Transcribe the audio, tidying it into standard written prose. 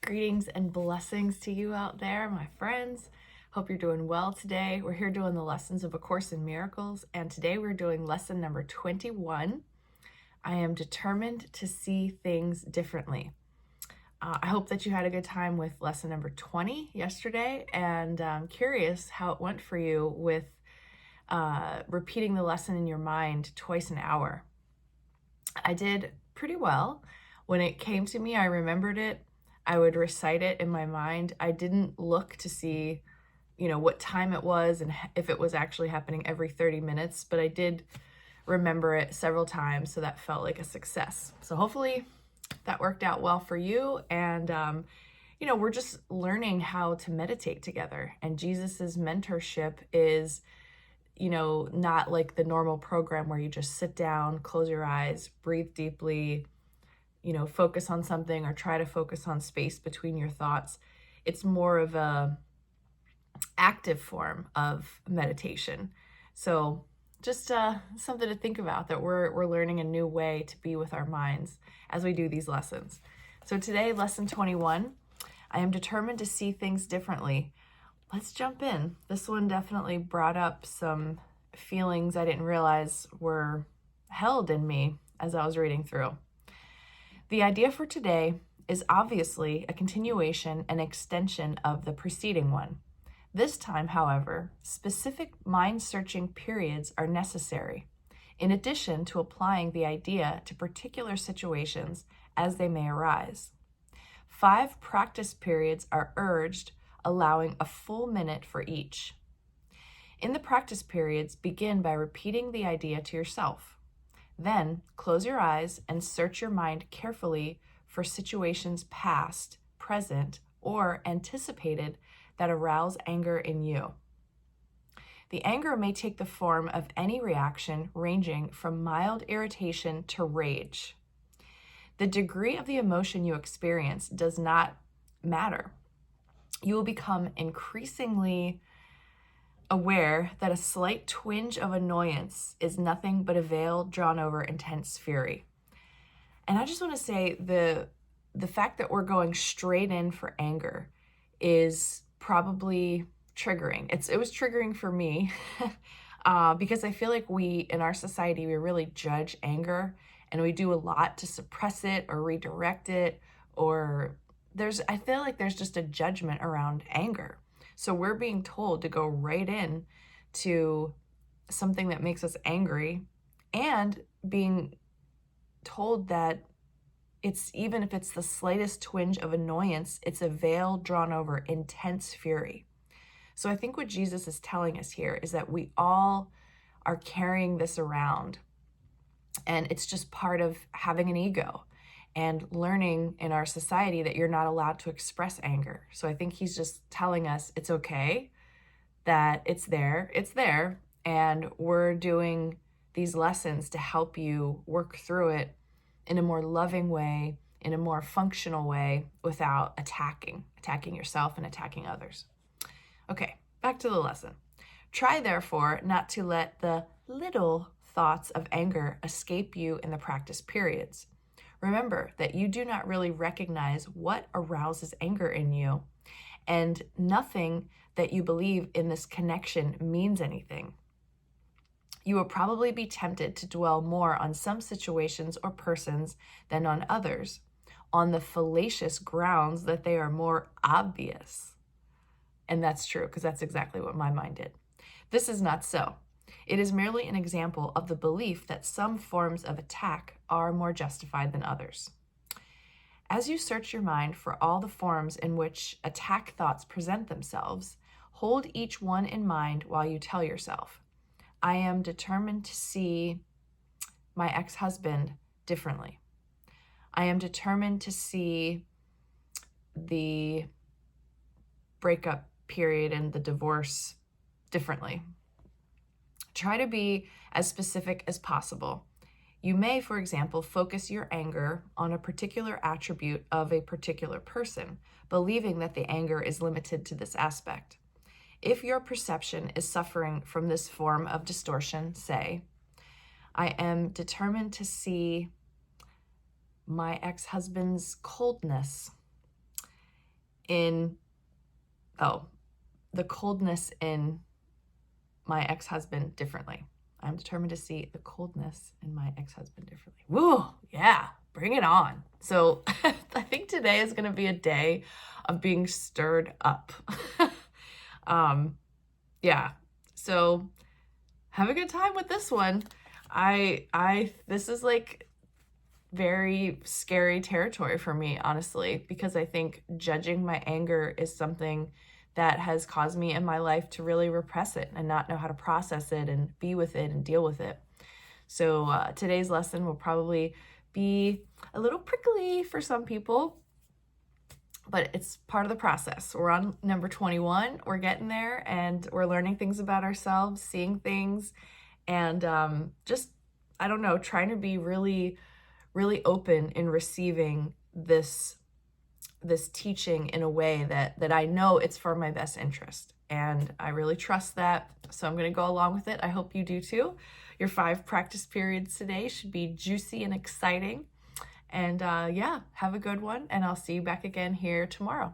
Greetings and blessings to you out there, my friends. Hope you're doing well today. We're here doing the lessons of A Course in Miracles, and today we're doing lesson number 21. I am determined to see things differently. I hope that you had a good time with lesson number 20 yesterday, and I'm curious how it went for you with repeating the lesson in your mind twice an hour. I did pretty well. When it came to me, I remembered it. I would recite it in my mind. I didn't look to see, what time it was and if it was actually happening every 30 minutes, but I did remember it several times, so that felt like a success. So hopefully that worked out well for you. And, we're just learning how to meditate together. And Jesus's mentorship is, not like the normal program where you just sit down, close your eyes, breathe deeply, focus on something or try to focus on space between your thoughts. It's more of a active form of meditation. So just something to think about, that we're learning a new way to be with our minds as we do these lessons. So today, lesson 21, I am determined to see things differently. Let's jump in. This one definitely brought up some feelings I didn't realize were held in me as I was reading through. The idea for today is obviously a continuation and extension of the preceding one. This time, however, specific mind-searching periods are necessary, in addition to applying the idea to particular situations as they may arise. 5 practice periods are urged, allowing a full minute for each. In the practice periods, begin by repeating the idea to yourself. Then close your eyes and search your mind carefully for situations past, present, or anticipated that arouse anger in you. The anger may take the form of any reaction ranging from mild irritation to rage. The degree of the emotion you experience does not matter. You will become increasingly aware that a slight twinge of annoyance is nothing but a veil drawn over intense fury. And I just want to say the fact that we're going straight in for anger is probably triggering. It was triggering for me because I feel like we, in our society, we really judge anger and we do a lot to suppress it or redirect it, or I feel like there's just a judgment around anger. So we're being told to go right in to something that makes us angry, and being told that even if it's the slightest twinge of annoyance, it's a veil drawn over intense fury. So I think what Jesus is telling us here is that we all are carrying this around, and it's just part of having an ego and learning in our society that you're not allowed to express anger. So I think he's just telling us it's okay, that it's there, and we're doing these lessons to help you work through it in a more loving way, in a more functional way, without attacking yourself and attacking others. Okay, back to the lesson. Try, therefore, not to let the little thoughts of anger escape you in the practice periods. Remember that you do not really recognize what arouses anger in you, and nothing that you believe in this connection means anything. You will probably be tempted to dwell more on some situations or persons than on others, on the fallacious grounds that they are more obvious. And that's true, because that's exactly what my mind did. This is not so. It is merely an example of the belief that some forms of attack are more justified than others. As you search your mind for all the forms in which attack thoughts present themselves, hold each one in mind while you tell yourself, I am determined to see my ex-husband differently. I am determined to see the breakup period and the divorce differently. Try to be as specific as possible. You may, for example, focus your anger on a particular attribute of a particular person, believing that the anger is limited to this aspect. If your perception is suffering from this form of distortion, say, I am determined to see my ex-husband's coldness in, oh, the coldness in my ex-husband differently. I'm determined to see the coldness in my ex-husband differently. Woo, yeah, bring it on. So I think today is going to be a day of being stirred up. Yeah, so have a good time with this one. This is like very scary territory for me, honestly, because I think judging my anger is something that has caused me in my life to really repress it and not know how to process it and be with it and deal with it. So today's lesson will probably be a little prickly for some people, but it's part of the process. We're on number 21. We're getting there, and we're learning things about ourselves, seeing things, and just, I don't know, trying to be really, really open in receiving this teaching in a way that I know it's for my best interest. And I really trust that. So I'm going to go along with it. I hope you do too. Your 5 practice periods today should be juicy and exciting. And yeah, have a good one. And I'll see you back again here tomorrow.